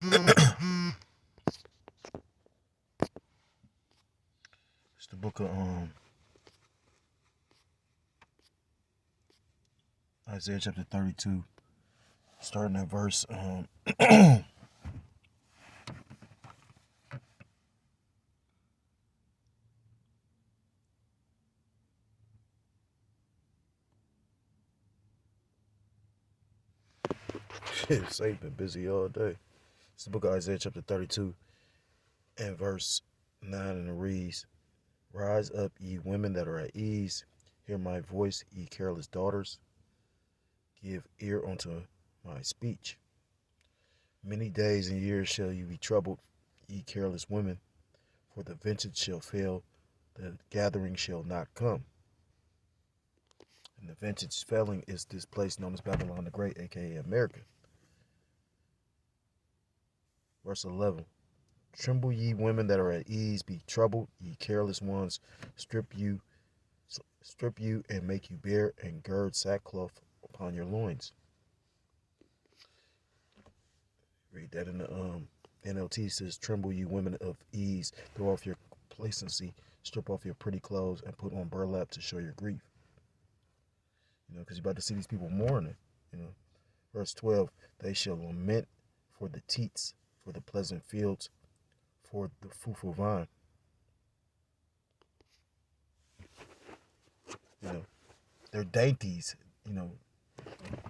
It's the book of Isaiah chapter 32, starting at verse Safe been busy all day. It's the book of Isaiah chapter 32 and verse 9, and it reads, Rise up, ye women that are at ease, hear my voice, ye careless daughters, give ear unto my speech. Many days and years shall you be troubled, ye careless women, for the vengeance shall fail, the gathering shall not come. And the vengeance failing is this place known as Babylon the Great, aka America. Verse 11. Tremble, ye women that are at ease, be troubled, ye careless ones, strip you and make you bare, and gird sackcloth upon your loins. Read that in the NLT. Says, tremble, you women of ease, throw off your complacency, strip off your pretty clothes, and put on burlap to show your grief. Because you're about to see these people mourning. Verse 12, they shall lament for the teats, for the pleasant fields, for the fruitful vine. They're dainties.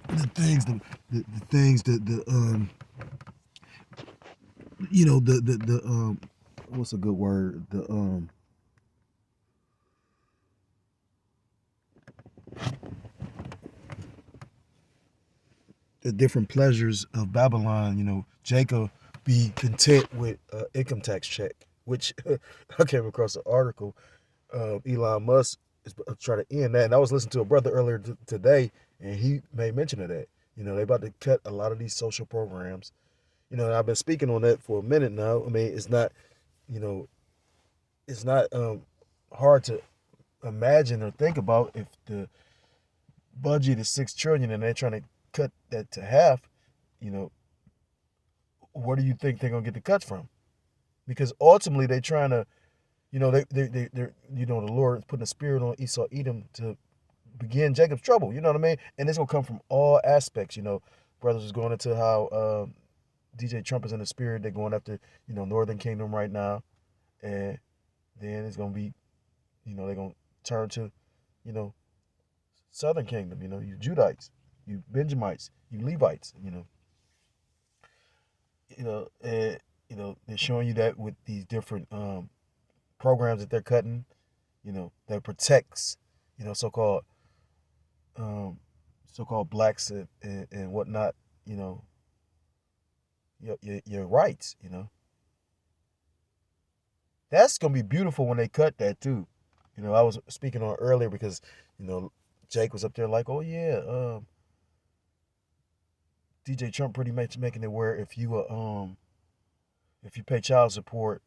The things what's a good word? The different pleasures of Babylon. Jacob be content with income tax check, which I came across an article. Elon Musk is trying to end that. And I was listening to a brother earlier today, and he made mention of that. They about to cut a lot of these social programs. And I've been speaking on that for a minute now. I mean, it's not hard to imagine or think about if the budget is $6 trillion and they're trying to cut that to half. Where do you think they're gonna get the cuts from? Because ultimately they're trying to, they're the Lord is putting a spirit on Esau Edom to begin Jacob's trouble. You know what I mean? And it's gonna come from all aspects. Brothers is going into how DJ Trump is in the spirit. They're going after Northern Kingdom right now, and then it's gonna be, they're gonna turn to, Southern Kingdom. You Judites, you Benjamites, you Levites. And they're showing you that with these different programs that they're cutting, that protects, so-called blacks and whatnot, your rights, That's gonna be beautiful when they cut that too. I was speaking on earlier because, Jake was up there like, oh yeah, DJ Trump pretty much making it where if you pay child support,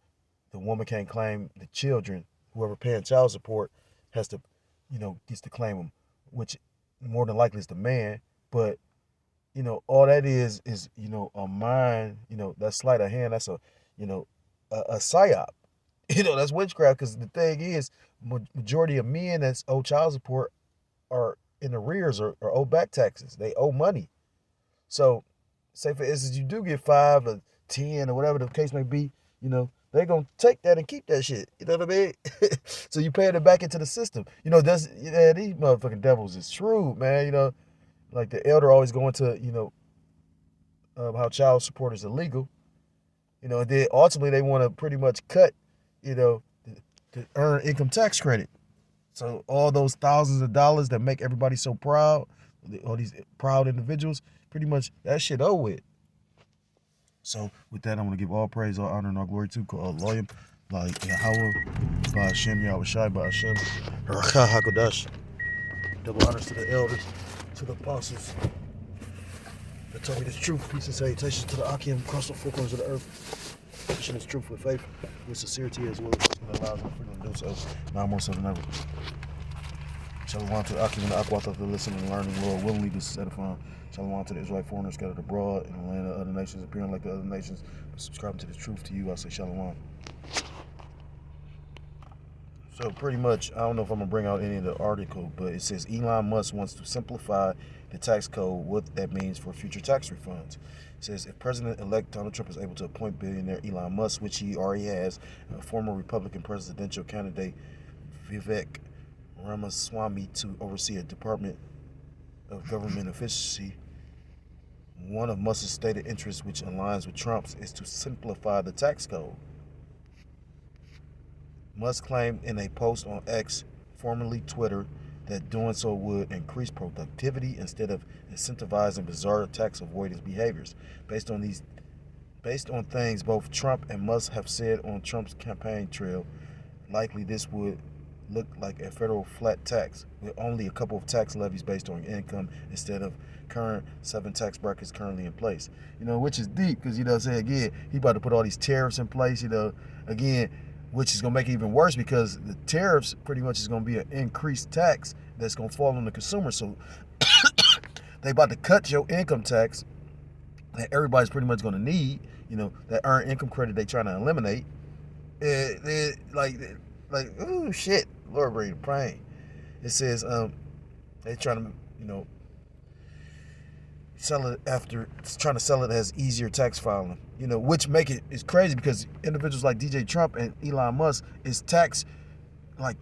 the woman can't claim the children. Whoever paying child support has to, gets to claim them, which more than likely is the man. But all that is a mind. That sleight of hand. That's a psyop. That's witchcraft. Because the thing is, majority of men that's owe child support are in arrears or owe back taxes. They owe money. So, say for instance, you do get 5 or 10 or whatever the case may be, they're going to take that and keep that shit. You know what I mean? So you paying it back into the system. These motherfucking devils is shrewd, man. Like the elder always going to, how child support is illegal. Then ultimately they want to pretty much cut, to earn income tax credit. So all those thousands of dollars that make everybody so proud, all these proud individuals, pretty much that shit over with. So with that, I want to give all praise, all honor, and all glory to Loyam, like Yahweh, by Hashem, Yahweh Shai, by Hashem, Rakha HaKodash. Double honors to the elders, to the apostles that told me this truth. Peace and salutations to the Akim across the four corners of the earth. Pushing this truth with faith, with sincerity as well, and allows me freedom to do so. Now more so than ever. Shalom to the Akim and the Akwatha for listening and learning. Lord willingly, this is edifying. Shalom to the Israelite foreigners scattered abroad in the land of other nations, appearing like the other nations, but subscribing to the truth to you. I say shalom. So pretty much, I don't know if I'm going to bring out any of the article, but it says Elon Musk wants to simplify the tax code, what that means for future tax refunds. It says if President-elect Donald Trump is able to appoint billionaire Elon Musk, which he already has, and former Republican presidential candidate Vivek Ramaswamy to oversee a Department of Government Efficiency, one of Musk's stated interests, which aligns with Trump's, is to simplify the tax code. Musk claimed in a post on X, formerly Twitter, that doing so would increase productivity instead of incentivizing bizarre tax avoidance behaviors. Based on things both Trump and Musk have said on Trump's campaign trail, likely this would look like a federal flat tax with only a couple of tax levies based on income instead of current 7 tax brackets currently in place. Which is deep because, again, he about to put all these tariffs in place, again, which is going to make it even worse because the tariffs pretty much is going to be an increased tax that's going to fall on the consumer. So they about to cut your income tax that everybody's pretty much going to need, that earned income credit they trying to eliminate. Oh shit, Lord bring the pain. It says they trying to, sell it trying to sell it as easier tax filing, which make it is crazy because individuals like DJ Trump and Elon Musk is tax like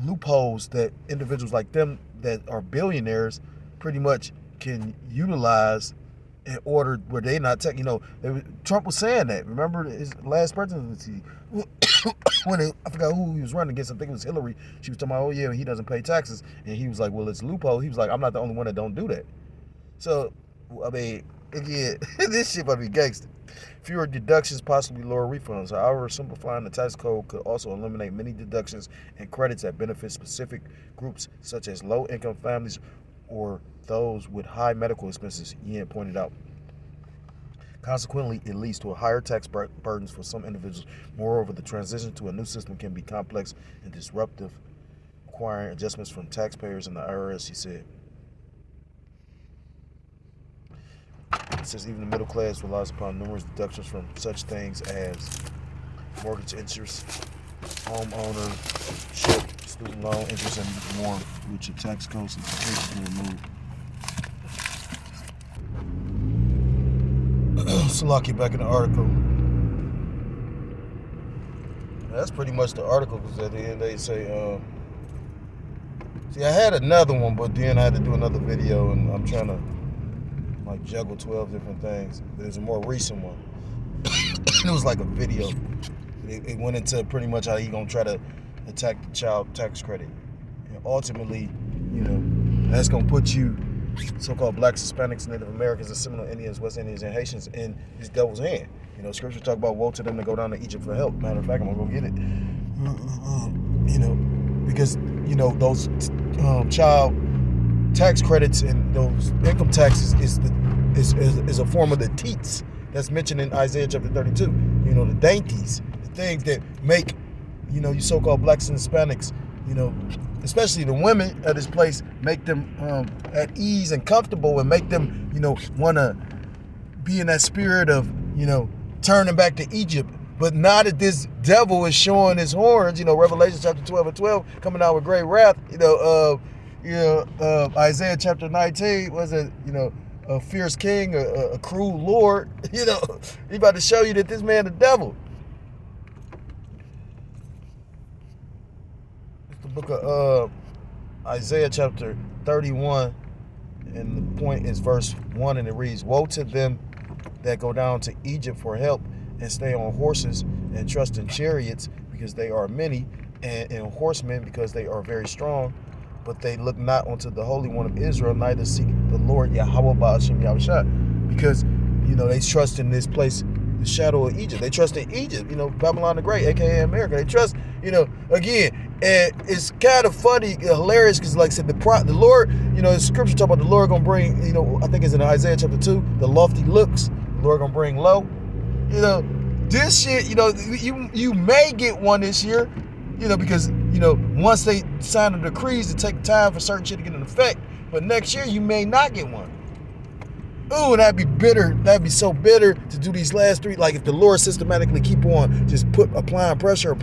loopholes that individuals like them that are billionaires pretty much can utilize in order where they not tax. Trump was saying that. Remember his last presidency when I forgot who he was running against. I think it was Hillary. She was talking about, oh yeah, he doesn't pay taxes, and he was like, well, it's a loophole. He was like, I'm not the only one that don't do that. So, I mean, again, this shit about to be gangster. Fewer deductions, possibly lower refunds. However, simplifying the tax code could also eliminate many deductions and credits that benefit specific groups, such as low-income families or those with high medical expenses, Yen pointed out. Consequently, it leads to a higher tax burdens for some individuals. Moreover, the transition to a new system can be complex and disruptive, requiring adjustments from taxpayers and the IRS, he said. It says even the middle class relies upon numerous deductions from such things as mortgage interest, home ownership, student loan interest, and more, which a tax code simplification can remove. Salaki, back in the article. That's pretty much the article because at the end they say, see, I had another one, but then I had to do another video, and I'm trying to juggle 12 different things. There's a more recent one. It was like a video. It went into pretty much how he gonna try to attack the child tax credit, and ultimately, that's gonna put you, so-called blacks, Hispanics, Native Americans, and Seminole Indians, West Indians, and Haitians in this devil's hand. Scripture talk about woe to them to go down to Egypt for help. Matter of fact, I'm gonna go get it. Because those child tax credits and those income taxes is a form of the teats that's mentioned in Isaiah chapter 32. The dainties, the things that make you so-called blacks and Hispanics, especially the women at this place, make them at ease and comfortable, and make them want to be in that spirit of turning back to Egypt. But now that this devil is showing his horns, Revelation chapter 12 and 12 coming out with great wrath, Isaiah chapter 19 was a fierce king, a cruel lord. He about to show you that this man the devil. It's the book of Isaiah chapter 31, and the point is verse 1, and it reads, woe to them that go down to Egypt for help and stay on horses and trust in chariots because they are many, and in horsemen because they are very strong, but they look not unto the Holy One of Israel, neither seek the Lord Yahweh Ba'ashem Yahushua. Because, they trust in this place, the shadow of Egypt. They trust in Egypt, Babylon the Great, aka America. They trust, again, and it's kind of funny, hilarious, because like I said, the Lord, the scripture talk about the Lord gonna bring, I think it's in Isaiah chapter 2, the lofty looks, the Lord gonna bring low. This shit, you may get one this year, because once they sign the decrees, it take time for certain shit to get in effect. But next year, you may not get one. Ooh, that'd be bitter. That'd be so bitter to do these last three. Like if the Lord systematically keep on just applying pressure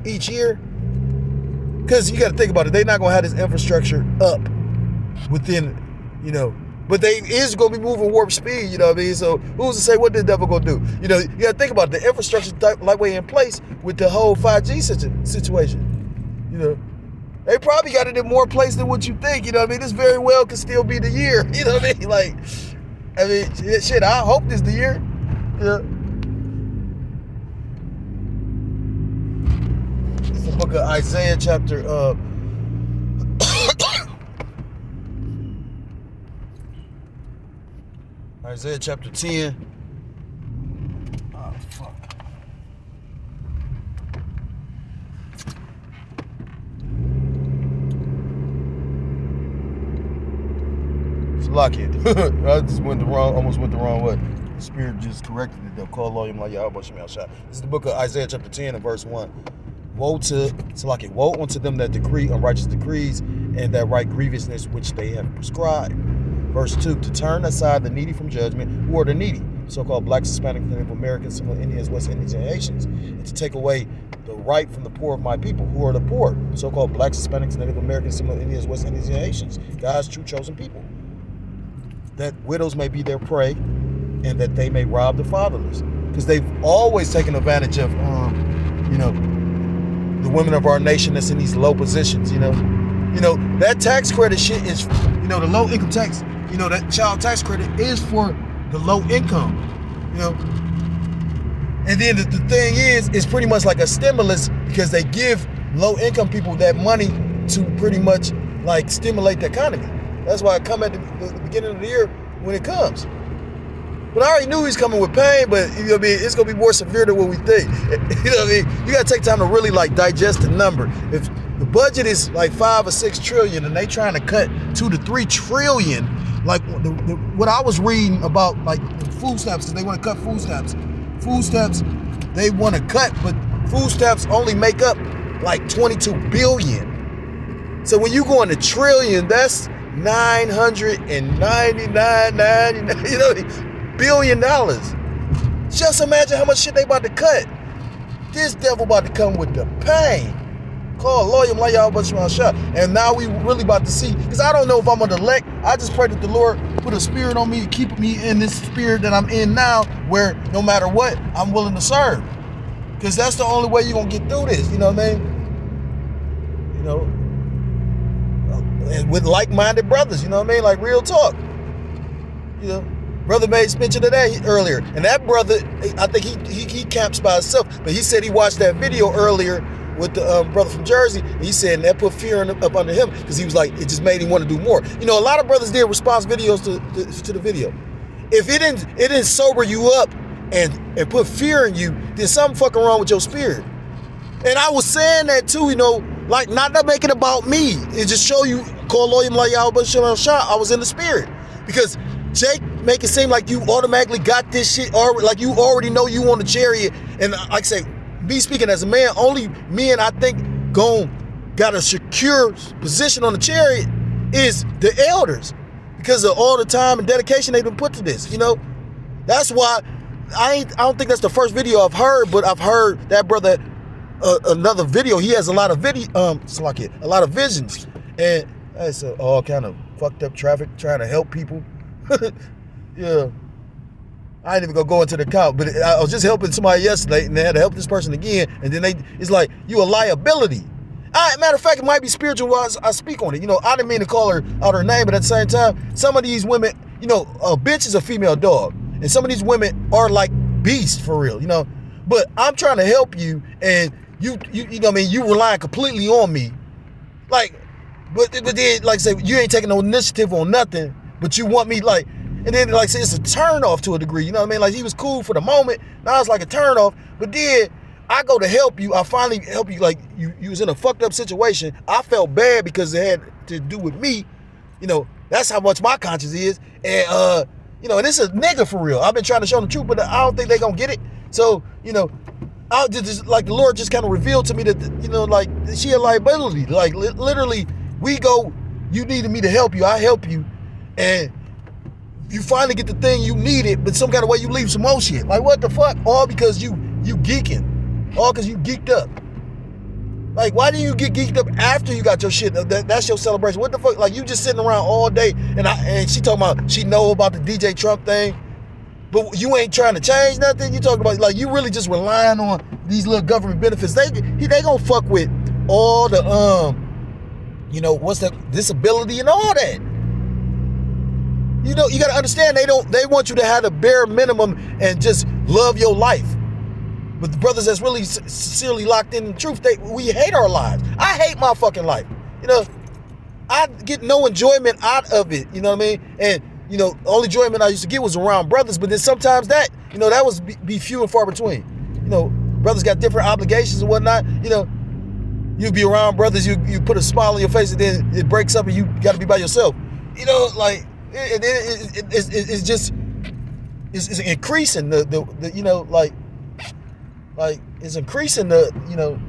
each year. Because you got to think about it. They're not going to have this infrastructure up within, but they is going to be moving warp speed, you know what I mean? So who's to say what the devil going to do? You got to think about it. The infrastructure lightweight in place with the whole 5G situation, They probably got it in more place than what you think, you know what I mean? This very well could still be the year, you know what I mean? Like, shit, I hope this the year. It's the book of Isaiah chapter, Isaiah chapter 10. Oh, fuck. Lucky. I just almost went the wrong way. The Spirit just corrected it. They'll call on him like Yahweh Shemel Shah. This is the book of Isaiah chapter 10 and verse 1. Woe unto them that decree unrighteous decrees and that write grievousness which they have prescribed. Verse 2, to turn aside the needy from judgment. Who are the needy? So-called blacks, Hispanic, Native Americans, Seminoles, Indians, West Indians, and Haitians. And to take away the right from the poor of my people. Who are the poor? So-called blacks, Hispanics, Native Americans, Seminoles, Indians, West Indians, and Haitians. God's true chosen people. That widows may be their prey, and that they may rob the fatherless, because they've always taken advantage of, the women of our nation that's in these low positions. That tax credit shit is, the low income tax. That child tax credit is for the low income. And then the thing is, it's pretty much like a stimulus because they give low income people that money to pretty much like stimulate the economy. That's why I come at the beginning of the year when it comes. But I already knew he's coming with pain, but it's going to be more severe than what we think. You got to take time to really like digest the number. If the budget is like 5 or 6 trillion and they trying to cut 2 to 3 trillion, like what I was reading about like food stamps, because they want to cut food stamps. Food stamps, they want to cut, but food stamps only make up like 22 billion. So when you go into trillion, that's 999 billion dollars. Just imagine how much shit they about to cut. This devil about to come with the pain. Call lawyer like y'all bunch of shot. And now we really about to see, because I don't know if I'm gonna elect. I just pray that the Lord put a spirit on me to keep me in this spirit that I'm in now, where no matter what, I'm willing to serve. Because that's the only way you're gonna get through this, you know what I mean? And with like-minded brothers, you know what I mean? Like real talk. Brother made mention of that earlier. And that brother, I think he camps by himself. But he said he watched that video earlier with the brother from Jersey. And he said that put fear up under him because he was like, it just made him want to do more. A lot of brothers did response videos to the video. If it didn't sober you up and put fear in you, then something fucking wrong with your spirit. And I was saying that too, like not to make it about me. It just show you, call lawyer like Yahweh Shah, I was in the spirit. Because Jake make it seem like you automatically got this shit, or like you already know you on the chariot. And like I say, me speaking as a man, only men I think got a secure position on the chariot is the elders, because of all the time and dedication they've been put to this. That's why I don't think that's the first video I've heard, but I've heard that brother another video. He has a lot of a lot of visions, and that's all kind of fucked up traffic trying to help people. Yeah, I ain't even gonna go into the account, but I was just helping somebody yesterday, and they had to help this person again, and then it's like, you a liability. Matter of fact, it might be spiritual while I speak on it. I didn't mean to call her out her name, but at the same time, some of these women, a bitch is a female dog, and some of these women are like beasts for real, But I'm trying to help you, and you relying completely on me, like, but then like say you ain't taking no initiative on nothing. But you want me like, and then like say it's a turn off to a degree, you know what I mean? Like he was cool for the moment, now it's like a turn off. But then I go to help you, I finally help you, like you was in a fucked up situation. I felt bad because it had to do with me, that's how much my conscience is. And and this is a nigga for real. I've been trying to show them the truth, but I don't think they gonna get it. So, I just like the Lord just kind of revealed to me that, you know, like she a liability. Like literally, we go, you needed me to help you, I help you, and you finally get the thing you needed, but some kind of way you leave some more shit. Like what the fuck? All because you geeking, all because you geeked up. Like, why didn't you get geeked up after you got your shit? That's your celebration. What the fuck? Like, you just sitting around all day, and she talking about she know about the DJ Trump thing, but you ain't trying to change nothing. You talking about, like, you really just relying on these little government benefits. They gonna fuck with all the you know, what's that, disability and all that. You know, you gotta understand they want you to have the bare minimum and just love your life. But the brothers that's really sincerely locked in the truth, we hate our lives. I hate my fucking life. You know, I get no enjoyment out of it. You know what I mean? And, you know, the only enjoyment I used to get was around brothers. But then sometimes that, you know, that was be few and far between. You know, brothers got different obligations and whatnot. You know, you be around brothers, you put a smile on your face, and then it breaks up and you got to be by yourself. You know, like, it's just, it's increasing the you know, like it's increasing the, you know,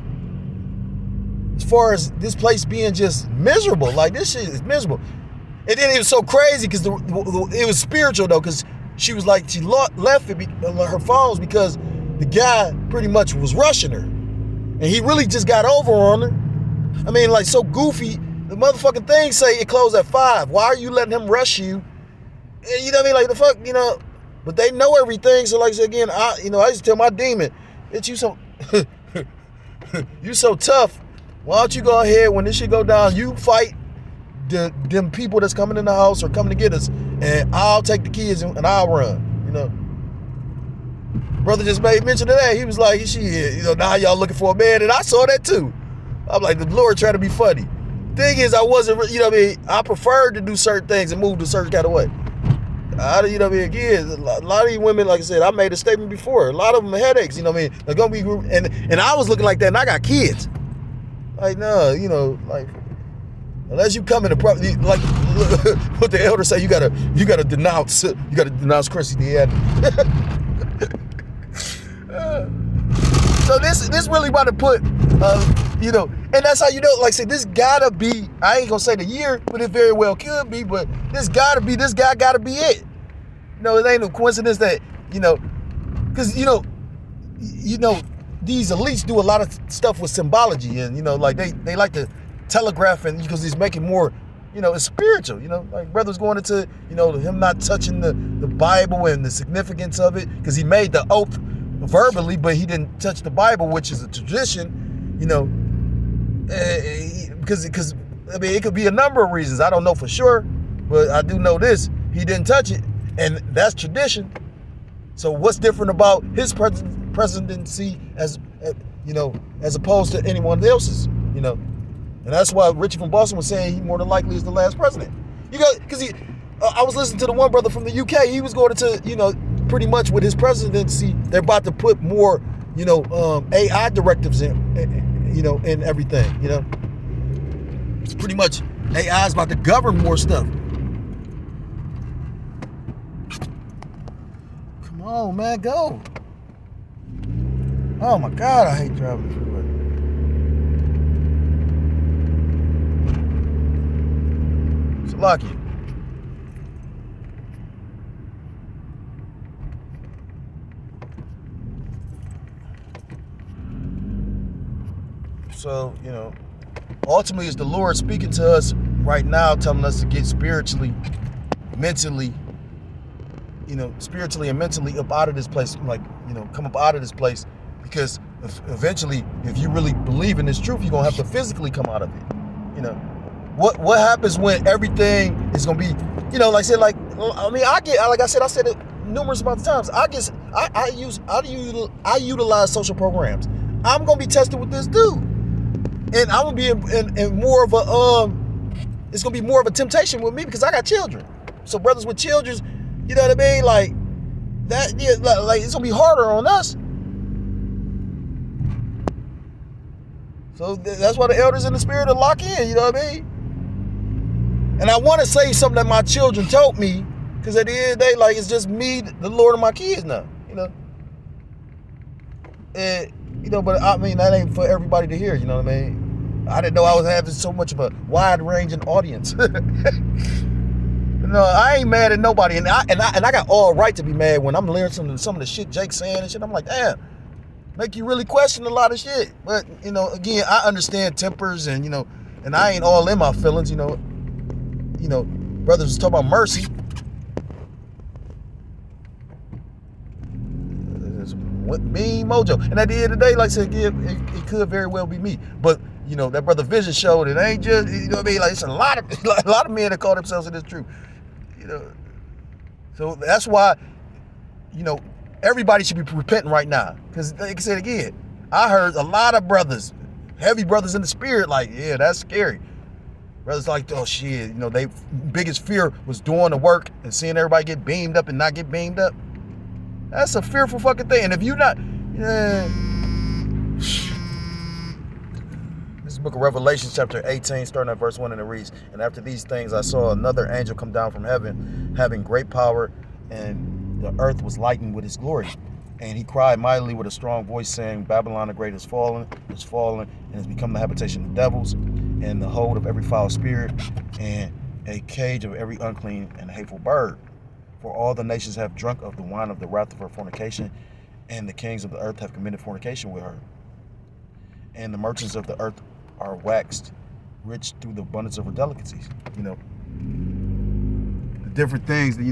as far as this place being just miserable. Like, this shit is miserable. And then it was so crazy because it was spiritual though, because she was like, she left her phones because the guy pretty much was rushing her, and he really just got over on her. I mean, like, so goofy. The motherfucking thing say it closed at 5. Why are you letting him rush you? You know what I mean? Like, the fuck, you know. But they know everything. So, like I said again, I used to tell my demon, it's you so you so tough. Why don't you go ahead, when this shit go down, you fight them people that's coming in the house or coming to get us, and I'll take the kids and I'll run. You know, brother just made mention of that. He was like, shit, you know, now y'all looking for a man, and I saw that too. I'm like, the Lord trying to be funny. Thing is, I wasn't, you know what I mean, I preferred to do certain things and move a certain kind of way. You know what I mean? Again, a lot of these women, like I said, I made a statement before. A lot of them are headaches. You know what I mean? They're gonna be, and I was looking like that, and I got kids. Like, no, you know, like, unless you come in the like what the elders say, you gotta denounce Chrissy the So this really about to put, you know, and that's how you know, like I said, this gotta be, I ain't gonna say the year, but it very well could be, but this guy gotta be it. You know, it ain't no coincidence that, you know, because, you know, these elites do a lot of stuff with symbology, and, you know, like they like to telegraph, and because he's making more, you know, it's spiritual, you know, like brothers going into, you know, him not touching the Bible and the significance of it, because he made the oath verbally, but he didn't touch the Bible, which is a tradition, you know, because I mean, it could be a number of reasons. I don't know for sure, but I do know this: he didn't touch it, and that's tradition. So what's different about his presidency as, you know, as opposed to anyone else's, you know? And that's why Richie from Boston was saying he more than likely is the last president. You got, because I was listening to the one brother from the UK. He was going to, you know, pretty much with his presidency, they're about to put more, you know, AI directives in, you know, in everything, you know. It's pretty much AI is about to govern more stuff. Come on, man, go. Oh my God, I hate driving the freeway. It's lucky. So, you know, ultimately it's the Lord speaking to us right now, telling us to get spiritually, mentally, you know, spiritually and mentally up out of this place, like, you know, come up out of this place, because eventually, if you really believe in this truth, you're gonna have to physically come out of it. You know, what happens when everything is gonna be, you know, like I said, like, I mean, like I said it numerous amounts of times. I utilize social programs. I'm gonna be tested with this dude, and I'm gonna be in more of a it's gonna be more of a temptation with me because I got children. So brothers with children, you know what I mean, like that, yeah, like it's gonna be harder on us. So that's why the elders in the spirit are lock in, you know what I mean? And I want to say something that my children told me, because at the end of the day, like, it's just me, the Lord, and my kids now, you know? And But I mean, that ain't for everybody to hear, you know what I mean? I didn't know I was having so much of a wide-ranging audience. No, I ain't mad at nobody, and I got all right to be mad when I'm learning some of the shit Jake's saying and shit. I'm like, damn, make you really question a lot of shit. But again, I understand tempers, and and I ain't all in my feelings. Brothers was talking about mercy. Being mojo, and at the end of the day, like I said, it could very well be me. But that brother Vision showed it ain't just what I mean. Like, it's a lot of men that call themselves in this truth. So that's why everybody should be repenting right now. Because like I said again, I heard a lot of brothers, heavy brothers in the spirit, like, yeah, that's scary. Brothers like, oh shit, they biggest fear was doing the work and seeing everybody get beamed up and not get beamed up. That's a fearful fucking thing. And if you're not, this is the book of Revelation, chapter 18, starting at verse 1, and it reads, "And after these things I saw another angel come down from heaven, having great power, and the earth was lightened with his glory. And he cried mightily with a strong voice, saying, Babylon the great is fallen, and has become the habitation of devils, and the hold of every foul spirit, and a cage of every unclean and hateful bird. For all the nations have drunk of the wine of the wrath of her fornication, and the kings of the earth have committed fornication with her. And the merchants of the earth are waxed rich through the abundance of her delicacies." The different things, the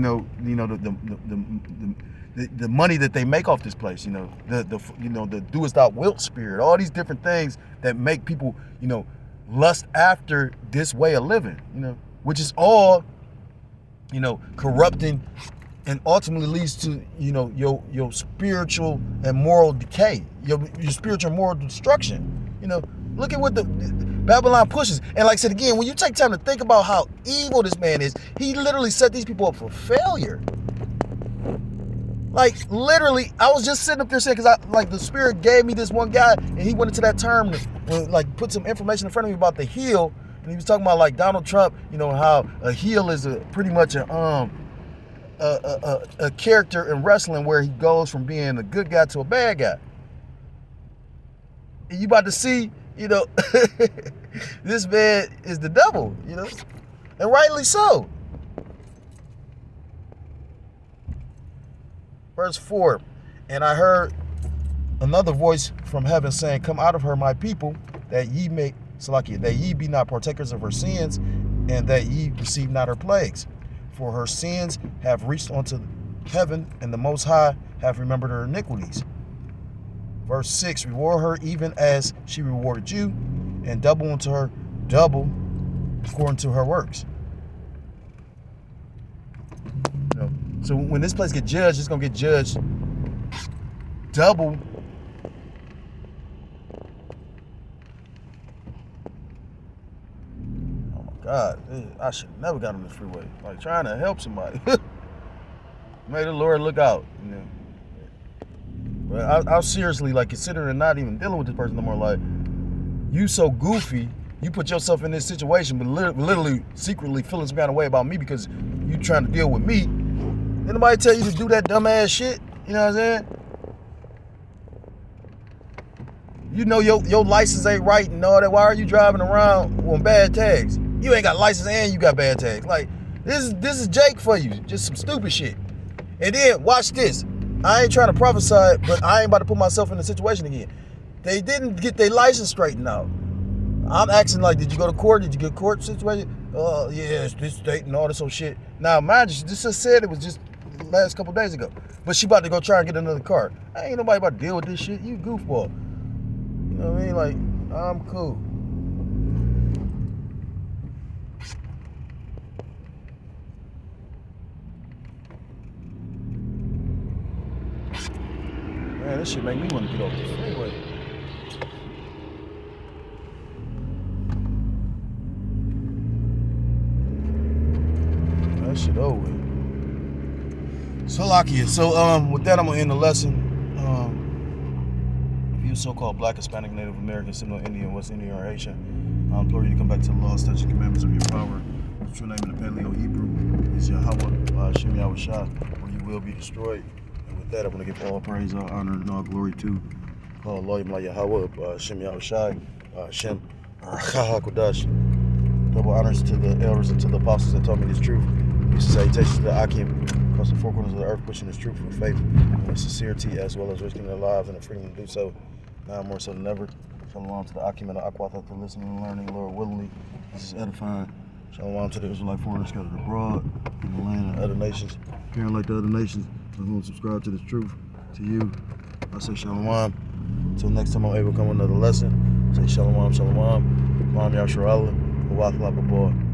money that they make off this place, the doest thou wilt spirit, all these different things that make people, lust after this way of living, which is all corrupting, and ultimately leads to your spiritual and moral decay, your spiritual and moral destruction. Look at what the Babylon pushes. And like I said again, when you take time to think about how evil this man is, he literally set these people up for failure. Like, literally, I was just sitting up there saying, because the spirit gave me this one guy, and he went into that term, put some information in front of me about the heel. And he was talking about, like, Donald Trump, how a heel is pretty much a character in wrestling where he goes from being a good guy to a bad guy. And you about to see, this man is the devil, and rightly so. Verse 4, "And I heard another voice from heaven saying, Come out of her, my people, that ye may, Salakia, that ye be not partakers of her sins, and that ye receive not her plagues. For her sins have reached unto heaven, and the Most High have remembered her iniquities. Verse 6, "Reward her even as she rewarded you, and double unto her double according to her works." So when this place get judged, it's going to get judged double. Oh my God, I should have never got on this freeway. Like, trying to help somebody. May the Lord look out. But I'll seriously, considering not even dealing with this person no more, like, you so goofy, you put yourself in this situation, but literally secretly feeling some kind of way about me because you trying to deal with me. Did nobody tell you to do that dumbass shit? You know what I'm saying? Your license ain't right and all that. Why are you driving around on bad tags? You ain't got license and you got bad tags. Like, this is Jake for you. Just some stupid shit. And then, watch this. I ain't trying to prophesy, but I ain't about to put myself in the situation again. They didn't get their license straightened out. I'm asking, like, did you go to court? Did you get court situation? Oh, yeah, it's this state and all this old shit. Now, mind you, this just said it was just the last couple days ago. But she about to go try and get another car. Ain't nobody about to deal with this shit. You goofball. You know what I mean? Like, I'm cool. Man, this shit make me want to get off the freeway. That shit over with. So, Lakia, with that, I'm going to end the lesson. If you're so-called Black, Hispanic, Native American, Seminole Indian, West Indian, or Haitian, I implore you to come back to the law, statutes, and commandments of your power. The true name in the Paleo Hebrew is Yahweh, Shem Yahweh Shah, or you will be destroyed. And with that, I want to give all praise, all honor, and all glory to Loyim La Yahweh, Shem Yahushai, Shem Hakodash. Double honors to the elders and to the apostles that taught me this truth. Peace and salutations to the Akim, across the four corners of the earth, pushing this truth with faith and with sincerity, as well as risking their lives and the freedom to do so, now more so than ever. Shalom to the Akim and the Aquath, to listening and learning, Lord willingly. This is edifying. Shalom to the Israelite foreigners scattered abroad, in the land and other nations, appearing like the other nations, to whom subscribe to this truth. To you, I say shalom. Until next time I'm able to come with another lesson, say shalom, shalom. Mom Yashar Allah, Wath Lababah.